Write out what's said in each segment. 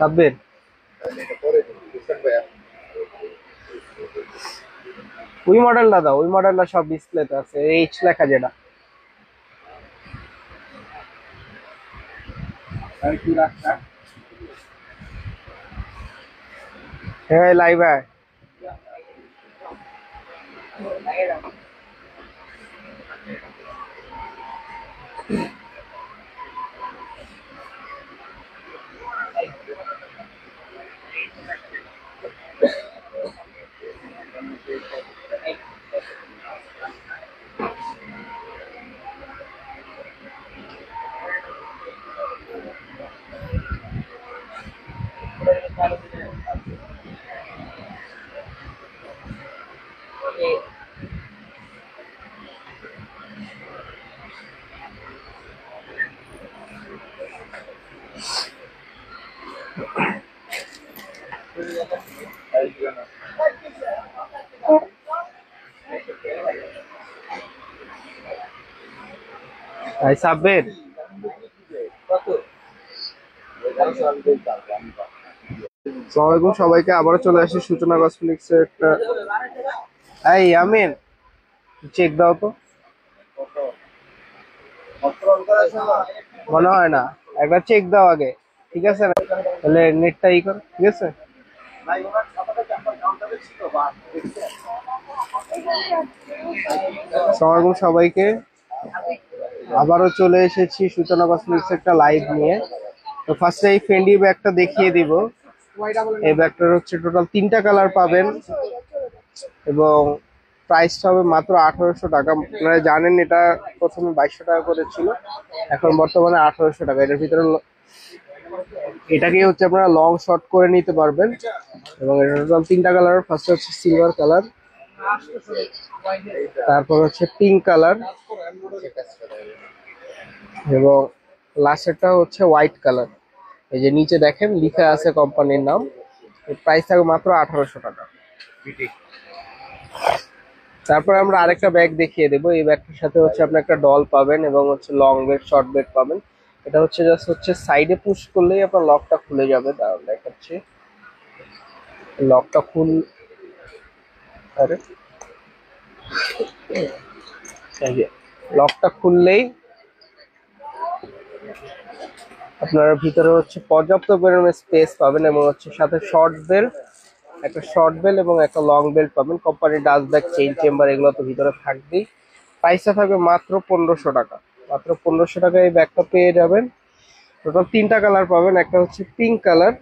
সাব্বির ওই মডেলটা দাও, ওই মডেলটা সব ডিসপ্লেতে আছে, এইচ লেখা যেটা। হ্যাঁ লাইভে ভাই সাব্বির আসসালামু সবাইকে, আবারও চলে আসি সূচনা কসমেটিক্স এর একটা। এই আমিন চেক দাও তো, মনে হয় না, একটা চেক দাও আগে, ঠিক আছে? তাহলে নেটটা ই কর, ঠিক আছে? আসসালামু সবাইকে, আবারও চলে এসেছি সূচনা কসমেটিক্স একটা লাইভ নিয়ে। তো ফার্স্টে এই ফেন্ডি ব্যাগটা দেখিয়ে দিব। এই ব্যাগটার হচ্ছে টোটাল 3টা কালার পাবেন এবং প্রাইসটা হবে মাত্র 1800 টাকা। আপনারা জানেন এটা প্রথমে 2200 টাকা করে ছিল, এখন বর্তমানে 1800 টাকা। এটার ভিতরে এটাকে হচ্ছে আপনারা লং শর্ট করে নিতে পারবেন এবং এটা টোটাল 3টা কালার। ফার্স্ট হচ্ছে সিলভার কালার, তারপর হচ্ছে পিঙ্ক কালার এবং লাস্টেরটা হচ্ছে হোয়াইট কালার। এই যে নিচে দেখেন লেখা আছে কোম্পানির নাম। প্রাইস থাকবে মাত্র 1800 টাকা। তারপর আমরা আরেকটা ব্যাগ দেখিয়ে দেবো। এই ব্যাগটার সাথে হচ্ছে আপনি একটা ডল পাবেন এবং হচ্ছে লং বেড, শর্ট বেড পাবেন। এটা হচ্ছে জাস্ট হচ্ছে সাইডে পুশ করলেই আপনার লকটা খুলে যাবে। দাঁড়ান দেখাচ্ছি, লকটা আরে এই যে লকটা খুললেই আপনার ভিতরে হচ্ছে পর্যাপ্ত পরিমাণে স্পেস পাবেন এবং হচ্ছে সাথে একটা শর্ট বেল এবং একটা লং বেল্ট পাবেন। কোম্পানির ডাস্ট ব্যাগ, চেইন চেম্বার এগুলো তো ভিতরে থাকবেই। প্রাইসটা থাকবে মাত্র 1500 টাকা। মাত্র 1500 টাকায় এই ব্যাগটা পেয়ে যাবেন। টোটাল 3টা কালার পাবেন, একটা হচ্ছে পিঙ্ক কালার,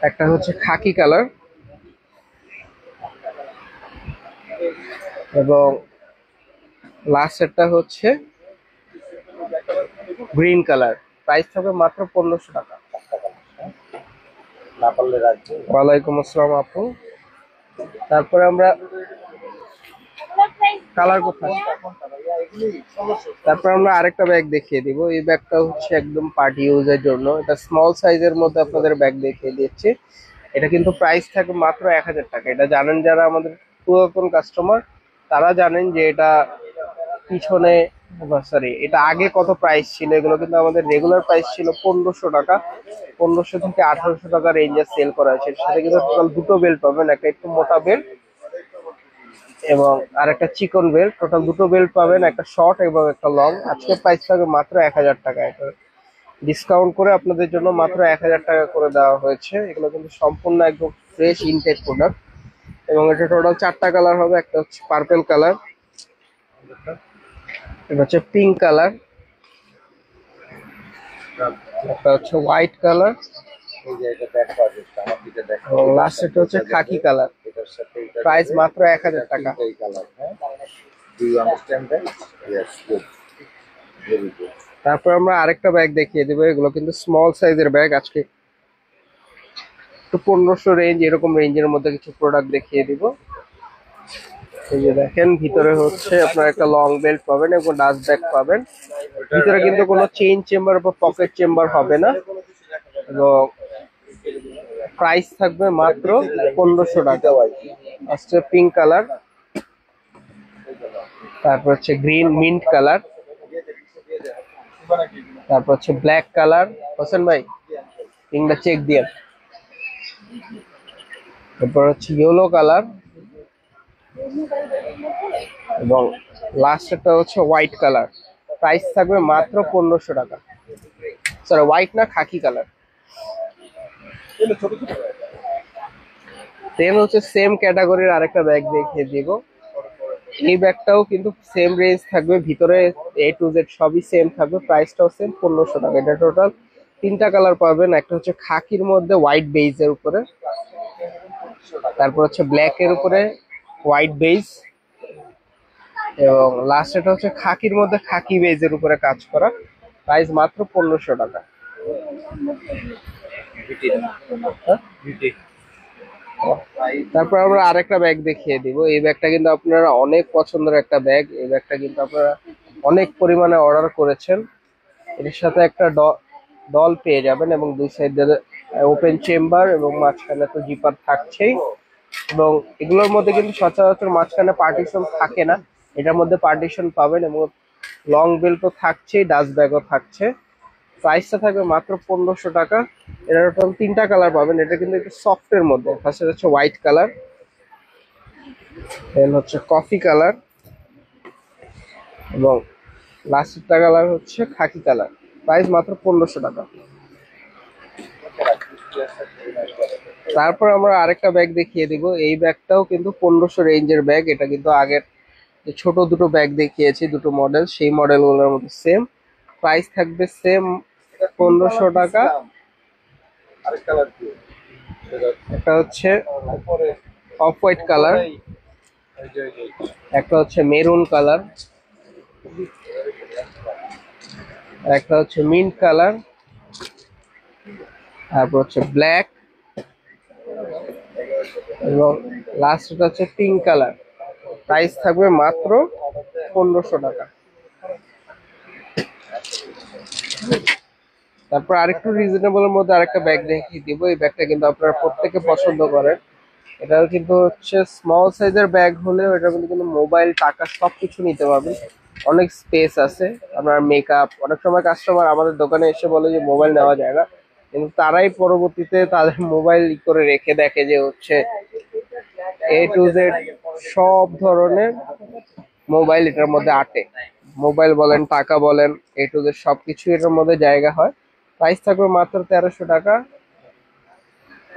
একটা হচ্ছে খাকি কালার এবং লাস্টেরটা হচ্ছে গ্রিন কালার। প্রাইস থাকবে মাত্র 1500 টাকা। ওয়ালাইকুম আসসালাম আপু। তারপরে আমরা কালার কোথায়, তারপর আমরা আরেকটা ব্যাগ দেখিয়ে দিব। এই ব্যাগটা হচ্ছে একদম পার্টি ইউজের জন্য, এটা স্মল সাইজের মধ্যে আপনাদের ব্যাগ দেখিয়ে দিচ্ছি। এটা কিন্তু প্রাইস থাকে মাত্র 1000 টাকা। এটা জানেন যারা আমাদের পুরাতন কাস্টমার, তারা জানেন যে এটা পিছনে সরি এটা আগে কত প্রাইস ছিল। এগুলো কিন্তু আমাদের রেগুলার প্রাইস ছিল 1500 টাকা। 1500 থেকে 1800 টাকা রেঞ্জে সেল করা হয়েছে। এর সাথে কিন্তু টোটাল দুটো বেল্ট পাবেন, একটা একটু মোটা বেল্ট এবং আর একটা চিকন বেল্ট। টোটাল দুটো বেল্ট পাবেন, একটা শর্ট এবং একটা লং। আজকে প্রাইস থাকবে মাত্র 1000 টাকা। এটা ডিসকাউন্ট করে আপনাদের জন্য মাত্র 1000 টাকা করে দেওয়া হয়েছে। এগুলো কিন্তু সম্পূর্ণ একদম ফ্রেশ ইনটেক প্রোডাক্ট এবং এটা টোটাল 4টা কালার হবে। একটা হচ্ছে পার্পল কালার, এটা হচ্ছে পিঙ্ক কালার, একটা হচ্ছে হোয়াইট কালার এবং লাস্ট এটা হচ্ছে খাকি কালার। প্রাইস মাত্র 1000 টাকা। তারপর আমরা আরেকটা ব্যাগ দেখিয়ে দেবো। এগুলো কিন্তু স্মল সাইজের ব্যাগ। আজকে একটু 1500 রেঞ্জ, এরকম রেঞ্জের মধ্যে কিছু প্রোডাক্ট দেখিয়ে দিব। এই যে দেখেন ভিতরে হচ্ছে আপনার একটা লং বেল্ট পাবেন এবং ডাস্ট ব্যাগ পাবেন। ভিতরে কিন্তু কোনো চেইন চেম্বার বা পকেট চেম্বার হবে না এবং প্রাইস থাকবে মাত্র 1500 টাকা। ফার্স্টে পিঙ্ক কালার, তারপর হচ্ছে গ্রিন মিন্ট কালার, তারপর হচ্ছে ব্ল্যাক কালার, হোসেন ভাই রিংটা চেক দিয়ে। তারপর হচ্ছে ইয়েলো কালার, এবং লাস্টেরটা হচ্ছে হোয়াইট কালার। প্রাইস থাকবে মাত্র 1500 টাকা। সরি, হোয়াইট না, খাকি কালার। দেন হচ্ছে সেম ক্যাটাগরির আরেকটা ব্যাগ দেখিয়ে দিব। এই ব্যাগটাও কিন্তু সেম রেঞ্জ থাকবে, ভিতরে A to Z সবই সেম থাকবে, প্রাইসটাও সেম 1500 টাকা। এটা টোটাল তিনটা কালার পাবেন, একটা হচ্ছে খাকির মধ্যে হোয়াইট বেজের উপরে, তারপর হচ্ছে ব্ল্যাক এর উপরে হোয়াইট বেজ, এবং লাস্ট এটা হচ্ছে খাকির মধ্যে খাকি বেজের উপরে কাজ করা। প্রাইস মাত্র 1500 টাকা। তারপর আমরা আরেকটা ব্যাগ দেখিয়ে দিব। এই ব্যাগটা কিন্তু আপনারা অনেক পছন্দের একটা ব্যাগ। এই ব্যাগটা কিন্তু আপনারা অনেক পরিমাণে অর্ডার করেছেন। এর সাথে একটা ডল পেয়ে যাবেন, এবং দুই সাইডে ওপেন চেম্বার, এবং মাঝখানে তো জিপার থাকছেই। এবং এগুলোর মধ্যে কিন্তু সচরাচর মাঝখানে পার্টিশন থাকে না, এটার মধ্যে পার্টিশন পাবেন, এবং লং বেল তো থাকছেই, ডাস্ট ব্যাগও থাকছে। প্রাইসটা থাকবে মাত্র 1500 টাকা। এটা টোটাল তিনটা কালার পাবেন। এটা কিন্তু একটু সফটের মধ্যে, ফার্স্টে হচ্ছে হোয়াইট কালার, দেন হচ্ছে কফি কালার, এবং লাস্টেরটা কালার হচ্ছে খাকি কালার। প্রাইস মাত্র 1500 টাকা। তারপর আমরা আরেকটা ব্যাগ দেখিয়ে দিব। এই ব্যাগটাও কিন্তু 1500 রেঞ্জের ব্যাগ। এটা কিন্তু আগের যে ছোট দুটো ব্যাগ দেখিয়েছি, দুটো মডেল, সেই মডেলগুলোর মধ্যে সেম। প্রাইস থাকবে সেম 1500 টাকা। একটা হচ্ছে অফ হোয়াইট কালার, একটা হচ্ছে মেরুন কালার, একটা হচ্ছে মিন্ট কালার, তারপর হচ্ছে ব্ল্যাক, এবং লাস্টটা হচ্ছে পিঙ্ক কালার। প্রাইস থাকবে মাত্র 1500 টাকা। তারপর আরেকটু রিজনেবলের মধ্যে আরেকটা ব্যাগ দেখিয়ে দিব। এই ব্যাগটা কিন্তু আপনারা প্রত্যেকে পছন্দ করেন। এটা কিন্তু হচ্ছে স্মল সাইজের ব্যাগ হলেও এটার মধ্যে কিন্তু মোবাইল, টাকা সবকিছু নিতে পারবেন। অনেক স্পেস আছে। আপনার মেকআপ, অনেক সময় কাস্টমার আমাদের দোকানে এসে বলে যে মোবাইল নেওয়া যায় না, কিন্তু তারাই পরবর্তীতে তাদের মোবাইল করে রেখে দেখে যে হচ্ছে A to Z সব ধরনের মোবাইল এটার মধ্যে আটে। মোবাইল বলেন, টাকা বলেন, A to Z সবকিছু এটার মধ্যে জায়গা হয়। প্রাইস থাকবে মাত্র 1300 টাকা।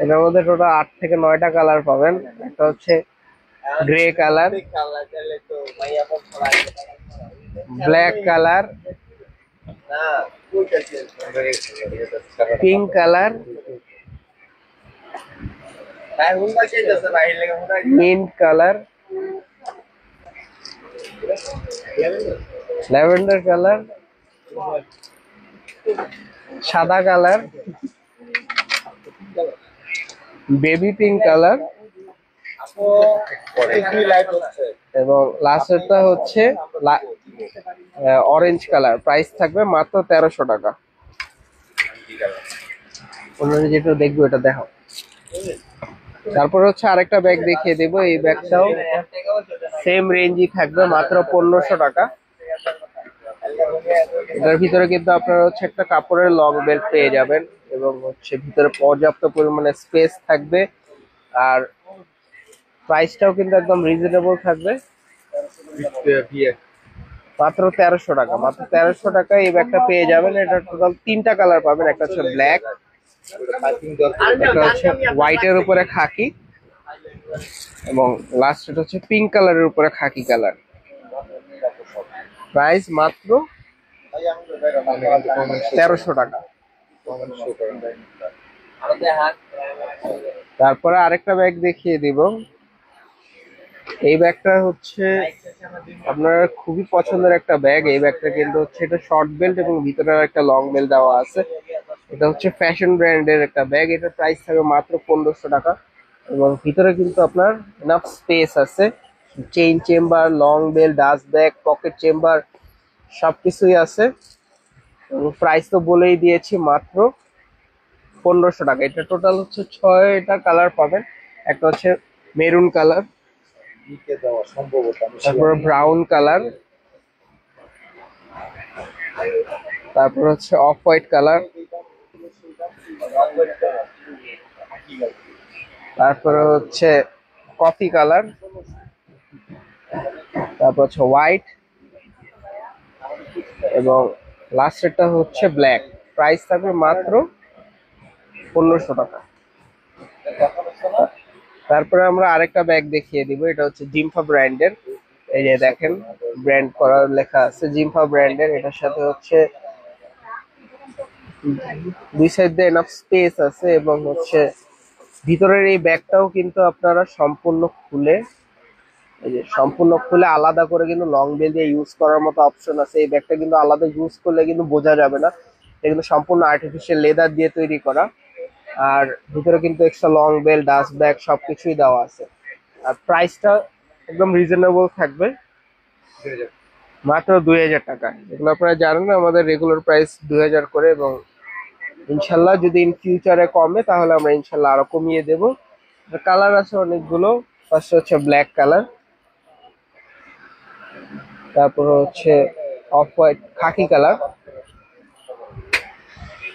এটার মধ্যে টোটাল 8 থেকে 9টা কালার পাবেন। একটা হচ্ছে grey colour, black colour, pink colour, mint colour, lavender colour, সাদা কালার, বেবি পিঙ্ক কালার, এবং লাস্টেরটা হচ্ছে অরেঞ্জ কালার। প্রাইস থাকবে মাত্র 1300 টাকা। অন্যান্য যেটা দেখবো এটা দেখো। তারপর হচ্ছে আরেকটা ব্যাগ দেখিয়ে দেবো। এই ব্যাগটাও সেম রেঞ্জই থাকবে, মাত্র 1500 টাকা। এটার ভিতরে কিন্তু আপনারা হচ্ছে একটা কাপড়ের লং বেল্ট পেয়ে যাবেন, এবং হচ্ছে ভিতরে পর্যাপ্ত পরিমাণে স্পেস থাকবে। আর প্রাইসটাও কিন্তু একদম রিজনেবল থাকবে, মাত্র 1300 টাকা। মাত্র 1300 টাকা এই ব্যাগটা পেয়ে যাবেন। এটা টোটাল তিনটা কালার পাবেন, একটা হচ্ছে ব্ল্যাক, একটা হচ্ছে হোয়াইটের উপরে খাকি, এবং লাস্ট এটা হচ্ছে পিঙ্ক কালারের উপরে খাকি কালার। প্রাইস মাত্র 1300 টাকা। তারপরে আরেকটা ব্যাগ দেখিয়ে দিব। এই ব্যাগটা হচ্ছে আপনার খুবই পছন্দের একটা ব্যাগ। এই ব্যাগটা কিন্তু হচ্ছে এটা শর্ট বেল্ট, এবং ভিতরে একটা লং বেল্ট দেওয়া আছে। এটা হচ্ছে ফ্যাশন ব্র্যান্ডের একটা ব্যাগ। এটার প্রাইস থাকবে মাত্র 1500 টাকা, এবং ভিতরে কিন্তু আপনার এনাফ স্পেস আছে। Chain chamber, long belt, dust bag, pocket chamber সবকিছুই আছে। এবং প্রাইস তো বলেই দিয়েছি, মাত্র 1500 টাকা। এটা টোটাল হচ্ছে 6টা কালার পাবেন। একটা হচ্ছে মেরুন কালার, তারপরে ব্রাউন কালার, তারপর হচ্ছে অফ হোয়াইট কালার, তারপরে হচ্ছে কফি কালার, তারপর হচ্ছে হোয়াইট, এবং লাস্টেরটা হচ্ছে ব্ল্যাক। প্রাইস থাকবে মাত্র 1500 টাকা। তারপরে আমরা আরেকটা ব্যাগ দেখিয়ে দিব, এটা হচ্ছে জিম্ফা ব্র্যান্ডের। এই যে দেখেন ব্র্যান্ড করা লেখা আছে জিম্ফা ব্র্যান্ডের। এটার সাথে হচ্ছে দুই সাইড দিয়ে এনাফ স্পেস আছে, এবং হচ্ছে ভিতরের এই ব্যাগটাও কিন্তু আপনারা সম্পূর্ণ খুলে আলাদা করে কিন্তু লং বেল দিয়ে ইউজ করার মতো অপশন আছে। এই ব্যাগটা কিন্তু আলাদা ইউজ করলে কিন্তু বোঝা যাবে না, এটা কিন্তু সম্পূর্ণ আর্টিফিশিয়াল লেদার দিয়ে তৈরি করা। আর ভিতরে কিন্তু এক্সট্রা লং বেল, ডাস্ট ব্যাগ সবকিছুই দেওয়া আছে। আর প্রাইসটা একদম রিজনেবল থাকবে, মাত্র 2000 টাকা। এগুলো আপনারা জানেন না, আমাদের রেগুলার প্রাইস 2000 করে, এবং ইনশাল্লাহ যদি ইন ফিউচারে কমে তাহলে আমরা ইনশাল্লাহ আরো কমিয়ে দেবো। কালার আছে অনেকগুলো। ফার্স্ট হচ্ছে ব্ল্যাক কালার, তারপর হচ্ছে অফ হোয়াইট খাকি কালার,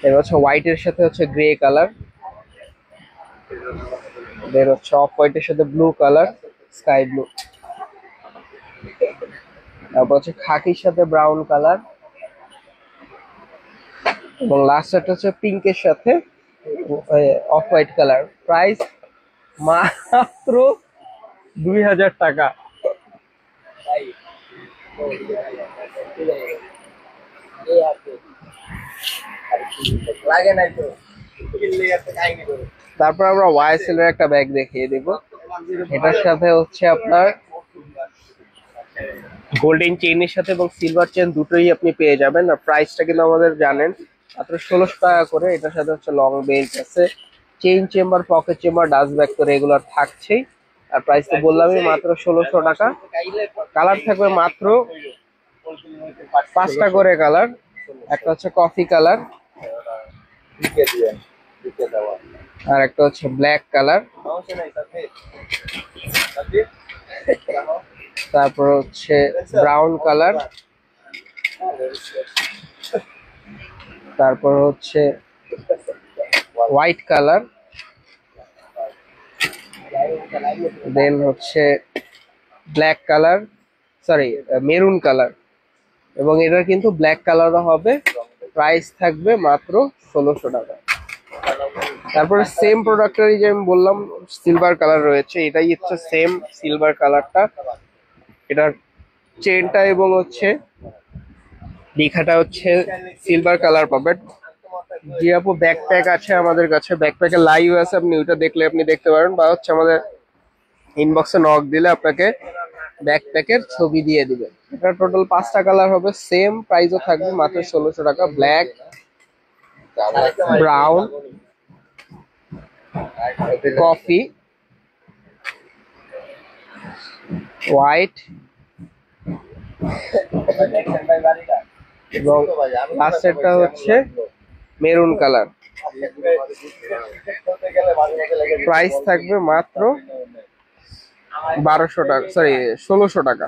এর হচ্ছে হোয়াইটের সাথে হচ্ছে গ্রে কালার, দেন হচ্ছে অফ হোয়াইটের সাথে ব্লু কালার, স্কাই ব্লু, তারপর হচ্ছে খাকির সাথে ব্রাউন কালার, এবং লাস্ট একটা হচ্ছে পিঙ্কের সাথে অফ হোয়াইট কালার। প্রাইস মাত্র 2000 টাকা। তারপর আমরা ওয়াইএসএল এর একটা ব্যাগ দেখিয়ে দিব। এটার সাথে হচ্ছে আপনার গোল্ডেন চেইনের সাথে এবং সিলভার চেইন দুটোই আপনি পেয়ে যাবেন। আর প্রাইসটা কিন্তু আমাদের জানেন মাত্র 1600 টাকা করে। এটার সাথে হচ্ছে লং বেল্ট আছে, chain chamber, pocket chamber, dust bag তো রেগুলার থাকছেই। আর প্রাইস তো বললামই মাত্র 1600 টাকা। কালার থাকবে মাত্র 5টা করে কালার। একটা হচ্ছে কফি কালার, আর একটা হচ্ছে ব্ল্যাক কালার, তারপর হচ্ছে ব্রাউন কালার, তারপর হচ্ছে হোয়াইট কালার, দেন হচ্ছে black colour, sorry maroon colour, এবং এটার কিন্তু ব্ল্যাক কালারও হবে। প্রাইস থাকবে মাত্র 1600 টাকা। তারপরে সেম প্রোডাক্টেরই যে আমি বললাম সিলভার কালার রয়েছে, এটাই হচ্ছে সেম সিলভার কালারটা। এটার চেনটা এবং হচ্ছে লেখাটা হচ্ছে সিলভার কালার পাবেন। যে আপু ব্যাকপ্যাক আছে আমাদের কাছে, ব্যাকপ্যাকের লাইভ আছে, আপনি ওইটা দেখলে আপনি দেখতে পারেন, বা হচ্ছে আমাদের ইনবক্সে নক দিলে আপনাকে ব্যাকপ্যাকের ছবি দিয়ে দিবে। এটা টোটাল 5টা কালার হবে, সেম প্রাইসও থাকবে মাত্র 1600 টাকা। ব্ল্যাক, ব্রাউন, কফি, হোয়াইট, এবং লাস্টেরটা হচ্ছে মেরুন কালার। প্রাইস থাকবে মাত্র 1200 টাকা, সরি 1600 টাকা।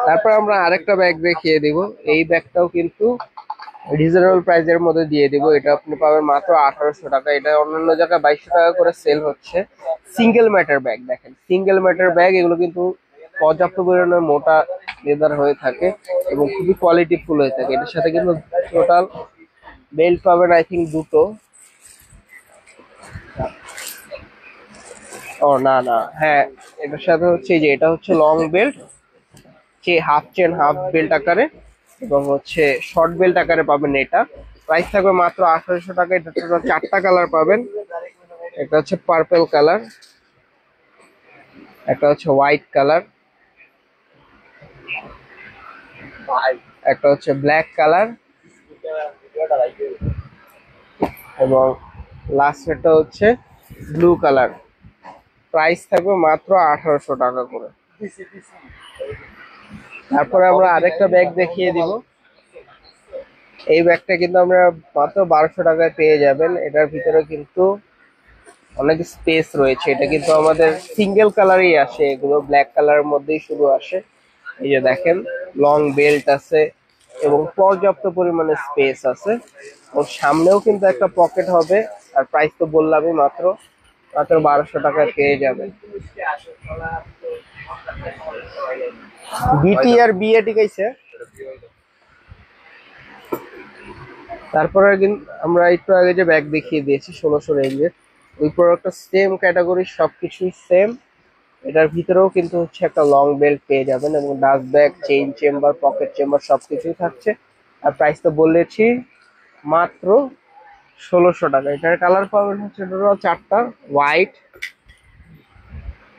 তারপর আমরা আরেকটা ব্যাগ দেখিয়ে দিব। এই ব্যাগটাও কিন্তু রিজনেবল প্রাইসের মধ্যে দিয়ে দিব। এটা আপনি পাবেন মাত্র 1800 টাকা। এটা অন্যান্য জায়গায় 2200 টাকা করে সেল হচ্ছে। সিঙ্গেল ম্যাটার ব্যাগ, দেখেন সিঙ্গেল ম্যাটার ব্যাগ, এগুলো কিন্তু পর্যাপ্ত পরিমাণে মোটা লেদার হয়ে থাকে এবং খুবই কোয়ালিটি ফুল হয়ে থাকে। এটার সাথে কিন্তু টোটাল বেল্ট পাবেন আই থিঙ্ক দুটো। ও না না, হ্যাঁ এটার সাথে হচ্ছে যে এটা হচ্ছে long belt, half chain half belt আকারে, এবং হচ্ছে শর্ট বেল্ট আকারে পাবেন। এটা প্রাইস থাকবে মাত্র 1800 টাকা। এটা টোটাল 4টা কালার পাবেন। একটা হচ্ছে পার্পল কালার, একটা হচ্ছে হোয়াইট কালার, একটা হচ্ছে ব্ল্যাক কালার, এবং লাস্টেরটা হচ্ছে ব্লু কালার। প্রাইস থাকবে মাত্র 1800 টাকা করে। তারপরে আমরা আরেকটা ব্যাগ দেখিয়ে দিব। এই ব্যাগটা কিন্তু আমরা মাত্র 1200 টাকায় পেয়ে যাবেন। এটার ভিতরে কিন্তু অনেক স্পেস রয়েছে। এটা কিন্তু আমাদের সিঙ্গেল কালারই আসে, এগুলো ব্ল্যাক কালারের মধ্যেই শুধু আসে। এই যে দেখেন লং বেল্ট আছে, এবং পর্যাপ্ত পরিমাণে স্পেস আছে। ওর সামনেও কিন্তু একটা পকেট হবে। আর প্রাইস তো বললামই, মাত্র মাত্র 1200 টাকায় পেয়ে যাবেন। বিটি আর বিএ টিকাইছে। তারপরে আমরা একটু আগে যে ব্যাগ দেখিয়ে দিয়েছি 1600 রেঞ্জের, ওই প্রোডাক্টটা সেম ক্যাটাগরি, সবকিছুই সেম। এটার ভিতরেও কিন্তু হচ্ছে একটা লং বেল্ট পেয়ে যাবেন এবং dust bag, chain chamber, pocket chamber সবকিছুই থাকছে। আর প্রাইস তো বলেছি মাত্র 1600 টাকা। এটার কালার পাবেন হচ্ছে টোটাল 4টা: হোয়াইট,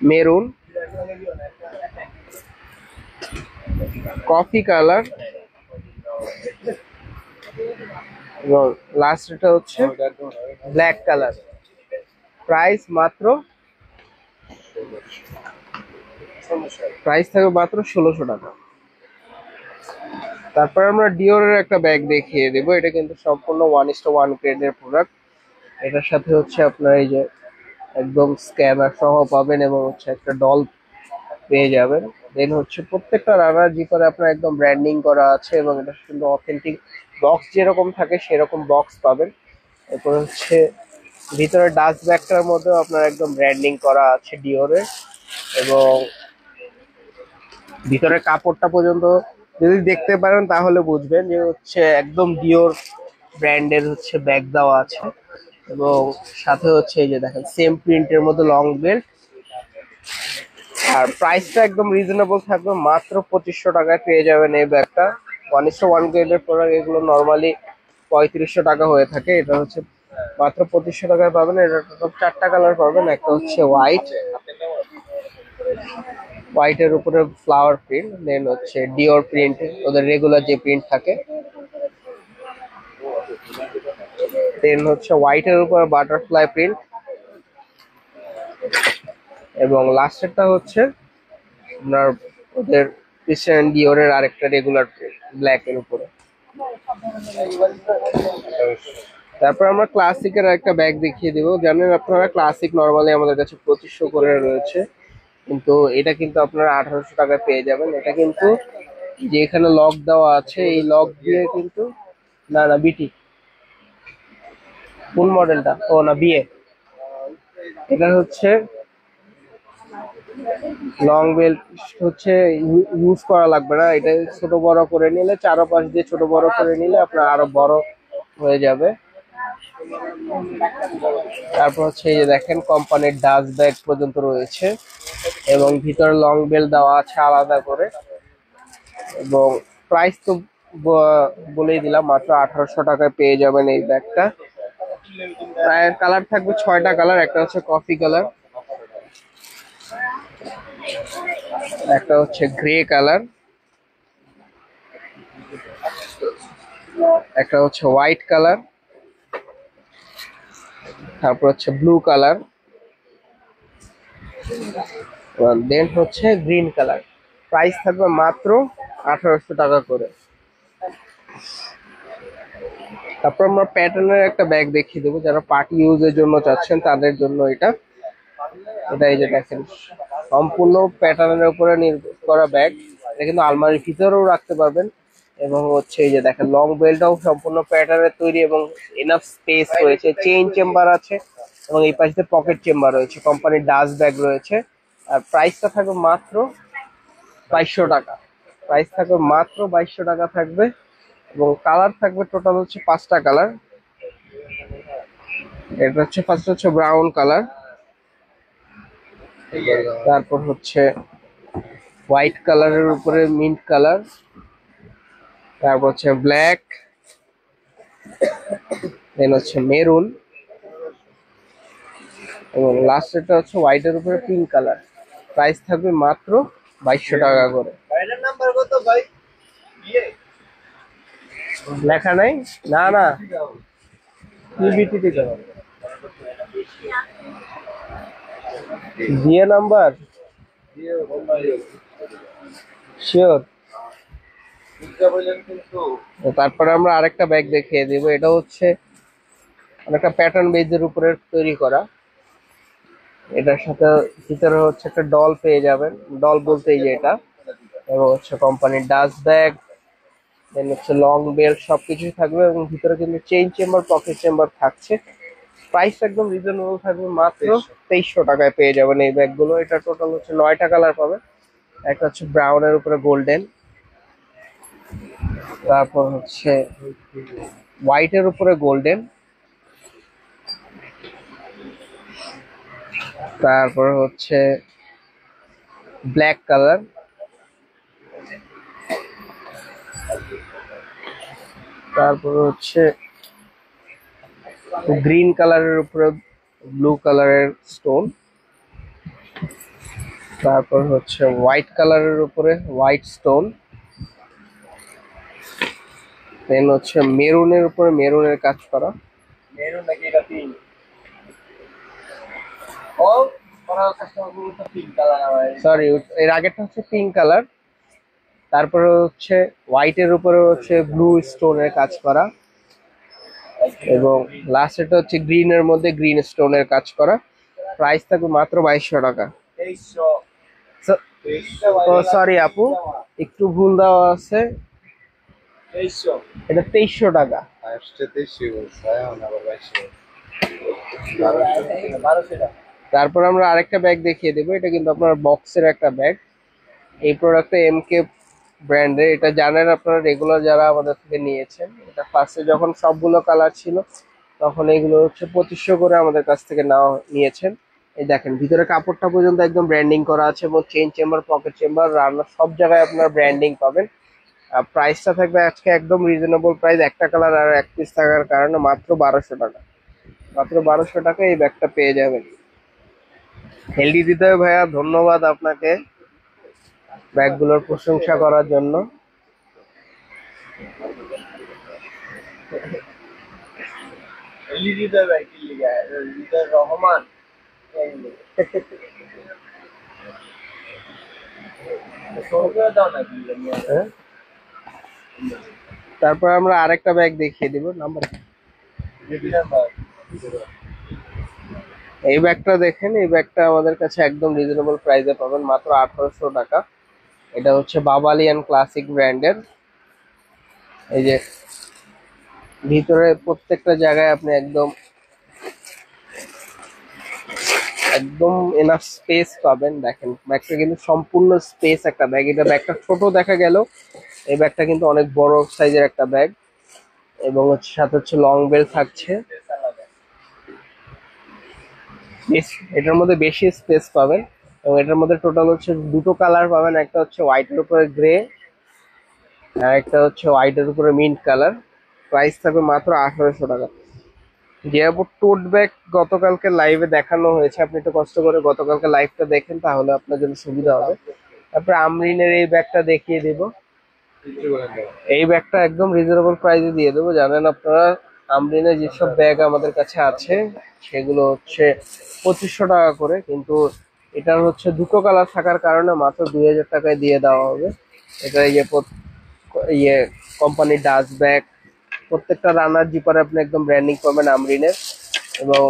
মেরুন, কফি কালার এবং লাস্ট এটা হচ্ছে ব্ল্যাক কালার। প্রাইস থাকবে মাত্র 1600 টাকা। তারপর আমরা ডিওরের একটা ব্যাগ দেখিয়ে দেবো। এটা কিন্তু সম্পূর্ণ 1:1 গ্রেডের প্রোডাক্ট। এটার সাথে হচ্ছে আপনার এই যে একদম স্ক্যানার সহ পাবেন এবং হচ্ছে একটা ডল পেয়ে যাবেন। দেন হচ্ছে প্রত্যেকটা রানার জিপারে আপনার একদম ব্র্যান্ডিং করা আছে এবং এটা কিন্তু অথেন্টিক বক্স যেরকম থাকে সেরকম বক্স পাবেন। এরপর হচ্ছে ভিতরে ডাস্ট ব্যাগটার মধ্যেও আপনার একদম ব্র্যান্ডিং করা আছে ডিওরের, এবং ভিতরে কাপড়টা পর্যন্ত যদি দেখতে পারেন তাহলে বুঝবেন যে হচ্ছে একদম ডিওর ব্র্যান্ডের হচ্ছে ব্যাগ দেওয়া আছে। এবং সাথে হচ্ছে এই যে দেখেন সেম প্রিন্টের মধ্যে লং বেল্ট। আর প্রাইসটা একদম রিজনেবল থাকবে, মাত্র 2500 টাকায় পেয়ে যাবেন এই ব্যাগটা। 1:1 গ্রেডের প্রোডাক্ট, এগুলো নর্মালি 3500 টাকা হয়ে থাকে। এটা হচ্ছে মাত্র 2500 টাকায় পাবেন। এটা টোটাল 4টা কালার পাবেন। একটা হচ্ছে হোয়াইটের উপরে ফ্লাওয়ার প্রিন্ট, দেন হচ্ছে ডিওর প্রিন্ট, ওদের রেগুলার যে প্রিন্ট থাকে, দেন হচ্ছে হোয়াইটের উপরে বাটারফ্লাই প্রিন্ট, এবং লাস্টেরটা হচ্ছে আপনার ওদের ক্রিশ্চিয়ান ডিওরের আরেকটা রেগুলার প্রিন্ট ব্ল্যাক এর উপরে। তারপর আমরা ক্লাসিকের একটা ব্যাগ দেখিয়ে দিব। জানেন আপনারা ক্লাসিক নর্মালি আমাদের কাছে 2500 করে রয়েছে, কিন্তু এটা কিন্তু আপনারা 1800 টাকায় পেয়ে যাবেন। এটা কিন্তু যে এখানে লক দেওয়া আছে, এই লক দিয়ে কিন্তু না না বিটি কোন মডেলটা, ও না বিএ, এটা হচ্ছে লং বেল্ট হচ্ছে ইউজ করা লাগবে না। এটা ছোট বড় করে নিলে, চারপাশ দিয়ে ছোট বড় করে নিলে আপনার আরো বড় হয়ে যাবে। তারপর হচ্ছে এই যে দেখেন কোম্পানির ডাস্ট ব্যাগ পর্যন্ত রয়েছে এবং ভিতরে লং বেল্ট দেওয়া আছে আলাদা করে। এবং প্রাইস তো বলেই দিলাম, মাত্র 1800 টাকায় পেয়ে যাবেন এই ব্যাগটা। প্রায় কালার থাকবে 6টা কালার। একটা হচ্ছে কফি কালার, একটা হচ্ছে গ্রে কালার, একটা হচ্ছে হোয়াইট কালার, তারপর হচ্ছে ব্লু কালার, দেন হচ্ছে গ্রিন কালার। প্রাইস থাকবে মাত্র 1800 টাকা করে। তারপর আমরা প্যাটার্নের একটা ব্যাগ দেখিয়ে দেবো, যারা পার্টি ইউজের জন্য চাচ্ছেন তাদের জন্য এটা। এই যে দেখেন সম্পূর্ণ প্যাটার্নের উপরে নির্ভর করা ব্যাগ। এটা কিন্তু আলমারির ভিতরেও রাখতে পারবেন। এবং হচ্ছে এই যে দেখেন লং বেল্টটাও সম্পূর্ণ প্যাটার্নের তৈরি এবং এনাফ স্পেস রয়েছে, চেইন চেম্বার আছে এবং এই পাশে পকেট চেম্বার রয়েছে, কোম্পানির ডাস্ট ব্যাগ রয়েছে। আর প্রাইসটা থাকবে মাত্র 2200 টাকা। প্রাইস থাকবে মাত্র 2200 টাকা থাকবে। এবং কালার থাকবে টোটাল হচ্ছে 5টা কালার। এটা হচ্ছে ফার্স্ট হচ্ছে ব্রাউন কালার, তারপর হচ্ছে হোয়াইট কালারের উপরে মিন্ট কালার, তারপর হচ্ছে ব্ল্যাক, দেন হচ্ছে মেরুন, এবং লাস্ট এটা হচ্ছে হোয়াইটের উপরে পিঙ্ক কালার। প্রাইস থাকবে মাত্র 2200 টাকা করে। লেখা নাই, না না দিয়ে নাম্বার শিওর। তারপরে আমরা আরেকটা ব্যাগ দেখিয়ে দিব। এটা হচ্ছে অনেকটা প্যাটার্ন বেজের উপরে তৈরি করা। এটার সাথে ভিতরে হচ্ছে একটা ডল পেয়ে যাবেন, ডল বলতে এই যে এটা, এবং হচ্ছে কোম্পানির ডাস্ট ব্যাগ, দেন হচ্ছে লং বেল্ট সবকিছুই থাকবে এবং ভিতরে কিন্তু চেইন চেম্বার পকেট চেম্বার থাকছে। প্রাইস একদম রিজনেবল থাকবে, মাত্র 2300 টাকায় পেয়ে যাবেন এই ব্যাগগুলো। এটা টোটাল হচ্ছে 9টা কালার পাবে। একটা হচ্ছে ব্রাউনের উপরে গোল্ডেন, তারপর হচ্ছে হোয়াইটের উপরে গোল্ডেন, তারপর হচ্ছে ব্ল্যাক কালার, তারপর হচ্ছে গ্রিন কালারের উপরে ব্লু কালারের স্টোন, তারপর হচ্ছে হোয়াইট কালারের উপরে হোয়াইট স্টোন, দেন হচ্ছে মেরুনের উপরে মেরুনের কাজ করা। মেরুন নাকি এটা পিঙ্ক? ও সরি, এর আগেরটা হচ্ছে পিঙ্ক কালার, তারপরে হচ্ছে হোয়াইটের উপরে হচ্ছে ব্লু স্টোনের কাজ করা, এবং লাস্টেরটা হচ্ছে গ্রিনের মধ্যে গ্রিন স্টোনের কাজ করা। প্রাইস থাকবে মাত্র 2200 টাকা। সরি আপু, একটু ভুল দেওয়া আছে, এটা 2300 টাকা। তারপর আমরা আরেকটা ব্যাগ দেখিয়ে দেবো। এটা কিন্তু আপনার বক্সের একটা ব্যাগ। এই প্রোডাক্টটা এমকে ব্র্যান্ডের, এটা জানেন আপনারা রেগুলার যারা আমাদের থেকে নিয়েছেন। এটা ফার্স্টে যখন সবগুলো কালার ছিল তখন এগুলো হচ্ছে 2500 করে আমাদের কাছ থেকে নিয়েছেন। এই দেখেন ভিতরে কাপড়টা পর্যন্ত একদম ব্র্যান্ডিং করা আছে, এবং চেইন চেম্বার পকেট চেম্বার রান্না সব জায়গায় আপনার ব্র্যান্ডিং পাবেন। আর প্রাইসটা থাকবে আজকে একদম রিজনেবল প্রাইস, একটা কালার আর এক পিস থাকার কারণে মাত্র 1200 টাকা। মাত্র 1200 টাকা এই ব্যাগটা পেয়ে যাবেন। হেলদি হৃদয় ভাইয়া, ধন্যবাদ আপনাকে ব্যাগগুলোর প্রশংসা করার জন্য। রহমান তারপর আমরা আরেকটা ব্যাগ দেখিয়ে দিব। নাম্বার এই ব্যাগটা দেখেন, এই ব্যাগটা আমাদের কাছে একদম রিজনেবল প্রাইসে পাবেন, মাত্র 1800 টাকা। এটা হচ্ছে বাবালিয়ান ক্লাসিক ব্র্যান্ডের। এই যে ভিতরে প্রত্যেকটা জায়গায় আপনি একদম একদম এনাফ স্পেস পাবেন। দেখেন ব্যাগটা কিন্তু সম্পূর্ণ স্পেস একটা ব্যাগ। এটা ব্যাগটা ছোট দেখা গেল, এই ব্যাগটা কিন্তু অনেক বড় সাইজের একটা ব্যাগ, এবং হচ্ছে সাথে হচ্ছে লং বেল থাকছে। এটার মধ্যে বেশি স্পেস পাবেন, এবং এটার মধ্যে টোটাল হচ্ছে দুটো কালার পাবেন। একটা হচ্ছে হোয়াইটের উপরে গ্রে, আর একটা হচ্ছে হোয়াইটের উপরে মিন্ট কালার। প্রাইস থাকবে মাত্র 1800 টাকা। যে আপু টোট ব্যাগ গতকালকে লাইভে দেখানো হয়েছে, আপনি একটু কষ্ট করে গতকালকে লাইভটা দেখেন, তাহলে আপনার জন্য সুবিধা হবে। তারপরে আমরিনের এই ব্যাগটা দেখিয়ে দেব। এই ব্যাগটা একদম রিজনেবল প্রাইসে দিয়ে দেবো। জানেন আপনারা আমরিনের যেসব ব্যাগ আমাদের কাছে আছে সেগুলো হচ্ছে 2500 টাকা করে, কিন্তু এটার হচ্ছে দুটো কালার থাকার কারণে মাত্র 2000 টাকায় দিয়ে দেওয়া হবে। এটা ইয়ে কোম্পানির ডাস্ট ব্যাগ, প্রত্যেকটা রানার জিপারে আপনি একদম ব্র্যান্ডিং পাবেন আমরিনের। এবং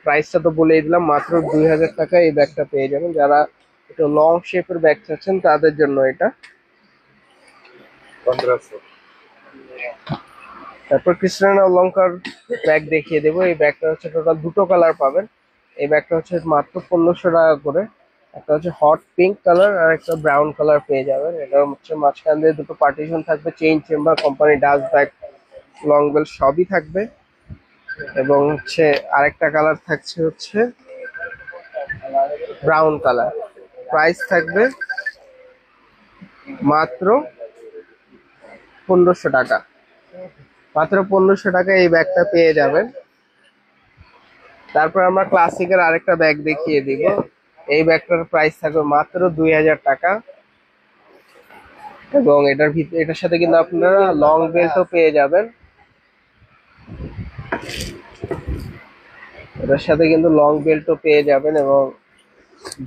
প্রাইসটা তো বলেই দিলাম, মাত্র 2000 টাকায় এই ব্যাগটা পেয়ে যাবেন। যারা একটু লং শেপের ব্যাগ চাচ্ছেন তাদের জন্য এটা 1500। তারপর কৃষ্ণায়ন অলংকার ব্যাগ দেখিয়ে দেবো। এই ব্যাগটা হচ্ছে টোটাল দুটো কালার পাবেন। এই ব্যাগটা হচ্ছে মাত্র 1500 টাকা করে। একটা হচ্ছে হট পিঙ্ক কালার আর একটা ব্রাউন কালার পেয়ে যাবেন। এটা হচ্ছে মাঝখান দিয়ে দুটো পার্টিশন থাকবে, chain chamber company dust bag long বেল সবই থাকবে। এবং হচ্ছে আরেকটা কালার থাকছে হচ্ছে ব্রাউন কালার। প্রাইস থাকবে মাত্র 1500 টাকা। মাত্র 1500 টাকা এই ব্যাগটা পেয়ে যাবেন। তারপর আমরা ক্লাসিকের আরেকটা ব্যাগ দেখিয়ে দিব। এই ব্যাগটার প্রাইস থাকবে মাত্র 2000 টাকা, এবং এটার সাথে কিন্তু আপনারা লং বেল্টও পেয়ে যাবেন। এটার সাথে কিন্তু লং বেল্টও পেয়ে যাবেন, এবং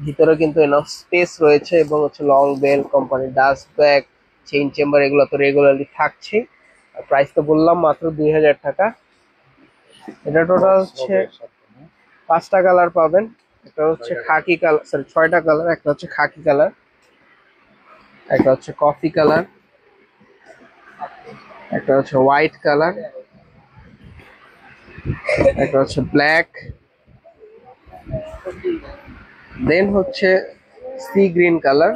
ভিতরে কিন্তু এনাফ স্পেস রয়েছে, এবং হচ্ছে long belt company dust bag chain chamber এগুলো তো রেগুলারলি থাকছে। আর প্রাইস তো বললাম মাত্র 2000 টাকা। এটা টোটাল হচ্ছে 5টা কালার পাবেন। একটা হচ্ছে খাকি কালার, সরি 6টা কালার। একটা হচ্ছে খাকি কালার, একটা হচ্ছে কফি কালার, একটা হচ্ছে হোয়াইট কালার, একটা হচ্ছে ব্ল্যাক, দেন হচ্ছে সি গ্রিন কালার,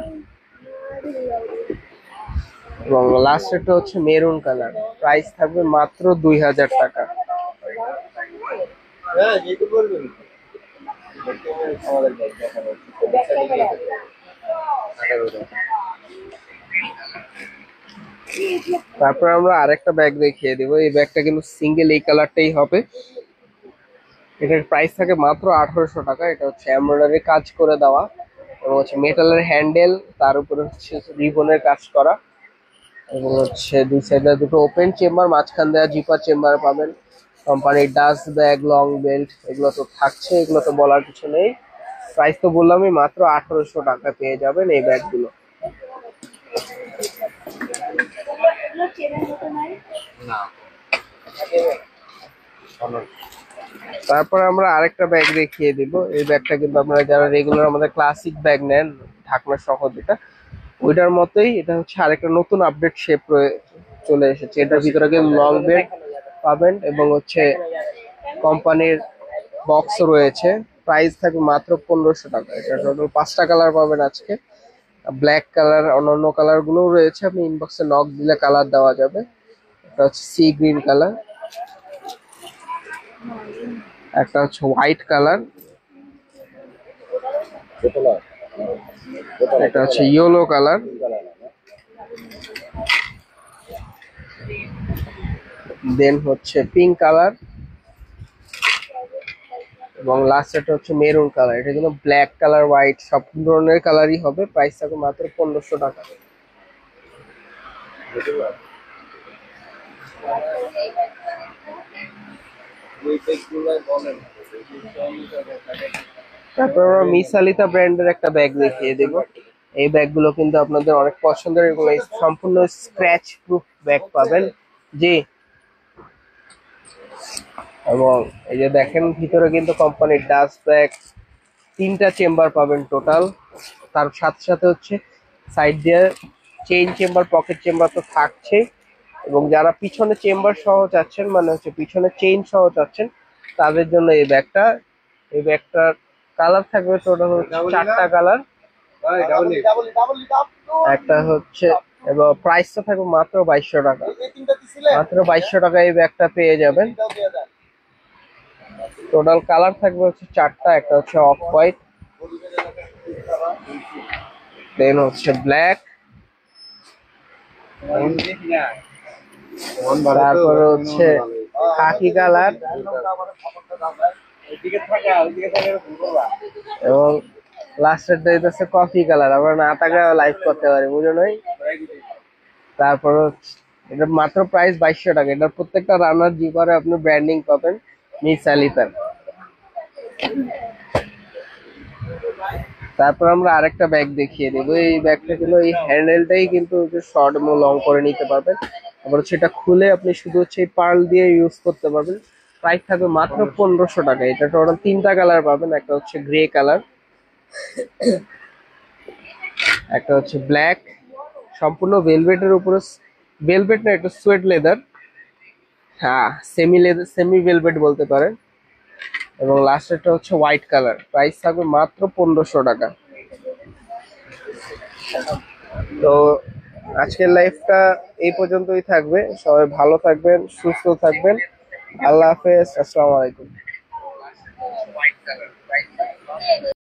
এবং লাস্ট একটা হচ্ছে মেরুন কালার। প্রাইস থাকবে মাত্র 2000 টাকা। তারপর আমরা আরেকটা ব্যাগ দেখিয়ে দিব। এই ব্যাগটা কিন্তু সিঙ্গেল এই কালারটাই হবে। এটার প্রাইস থাকে মাত্র 1800 টাকা। এটা হচ্ছে এমব্রয়ডারি কাজ করে দেওয়া এবং হচ্ছে মেটালের হ্যান্ডেল, তার উপরে হচ্ছে রিবনের কাজ করা, এবং হচ্ছে দুই সাইডে দুটো ওপেন চেম্বার, মাঝখান দেওয়া জিপার চেম্বার পাবেন। কোম্পানির ডাস্ট ব্যাগ, লং বেল্ট এগুলো তো থাকছে, এগুলো তো বলার কিছু নেই। প্রাইস তো বললামই, মাত্র 1800 টাকা পেয়ে যাবেন এই ব্যাগগুলো। তারপর আমরা আরেকটা ব্যাগ দেখিয়ে দিব। এই ব্যাগটা কিন্তু আপনারা যারা রেগুলার আমাদের ক্লাসিক ব্যাগ নেন, ঢাকনা সহ যেটা, ওইটার মতোই এটা হচ্ছে আরেকটা নতুন আপডেট শেপ চলে এসেছে। এটার ভিতরে কিন্তু লং বেল্ট পাবেন এবং হচ্ছে কোম্পানির বক্স রয়েছে। প্রাইস থাকবে মাত্র 1500 টাকা। এটা টোটাল 5টা কালার পাবেন আজকে। ব্ল্যাক কালার, অন্যান্য কালার গুলোও রয়েছে, আপনি ইনবক্সে নক দিলে কালার দেওয়া যাবে। এটা হচ্ছে সি গ্রিন কালার, একটা হচ্ছে হোয়াইট কালার, একটা হচ্ছে ইয়েলো কালার, দেন হচ্ছে পিঙ্ক কালার, এবং লাস্ট এটা হচ্ছে মেরুন কালার। এটা কিন্তু ব্ল্যাক কালার, হোয়াইট সব ধরনের কালারই হবে। প্রাইস থাকবে মাত্র 1500 টাকা। তারপর আমরা মিস আলিতা ব্র্যান্ডের একটা ব্যাগ দেখিয়ে দেব। এই ব্যাগগুলো কিন্তু আপনাদের অনেক পছন্দের, এগুলো সম্পূর্ণ স্ক্র্যাচ প্রুফ ব্যাগ পাবেন। জি, এবং এই যে দেখেন ভিতরে কিন্তু কোম্পানির ডাস্ট ব্যাগ, 3টা চেম্বার পাবেন টোটাল। তার সাথে সাথে হচ্ছে সাইড দিয়ে চেইন চেম্বার, পকেট চেম্বার তো থাকছেই, এবং যারা পিছনে চেম্বার সহ চাচ্ছেন, মানে হচ্ছে পিছনে চেইন সহ চাচ্ছেন, তাদের জন্য এই ব্যাগটা। এই ব্যাগটার কালার থাকবে টোটাল হচ্ছে 4টা কালার। একটা হচ্ছে, এবং প্রাইসটা থাকবে মাত্র 2200 টাকা। মাত্র 2200 টাকা এই ব্যাগটা পেয়ে যাবেন। টোটাল কালার থাকবে হচ্ছে 4টা। একটা হচ্ছে অফ হোয়াইট, দেন হচ্ছে ব্ল্যাক, তারপর হচ্ছে খাকি কালার, এবং লাস্টের হচ্ছে কফি কালার। আমরা না তাকে লাইভ করতে পারি, বুঝো নাই। তারপর হচ্ছে এটা মাত্র প্রাইস 2200 টাকা। এটার প্রত্যেকটা রানার জিপারে আপনি ব্র্যান্ডিং পাবেন মিস আলিতার। তারপর আমরা আরেকটা ব্যাগ দেখিয়ে দেবো। এই ব্যাগটা কিন্তু এই হ্যান্ডেলটাই কিন্তু শর্ট এবং লং করে নিতে পারবেন। আবার সেটা খুলে আপনি শুধু হচ্ছে এই পার্ল দিয়ে ইউজ করতে পারবেন। প্রাইস থাকবে মাত্র 1500 টাকা। এটা টোটাল 3টা কালার পাবেন। একটা হচ্ছে গ্রে কালার, একটা হচ্ছে ব্ল্যাক, সম্পূর্ণ ভেলভেটের উপরে, ভেলভেট না, এটা সুয়েট লেদার, হ্যাঁ সেমি লেদার, সেমি ভেলভেট বলতে পারেন, এবং লাস্টেরটা হচ্ছে হোয়াইট কালার। প্রাইস থাকবে মাত্র 1500 টাকা। তো আজকের লাইফটা এই পর্যন্তই থাকবে। সবাই ভালো থাকবেন, সুস্থ থাকবেন। আল্লাহ হাফেজ, আসসালামু আলাইকুম।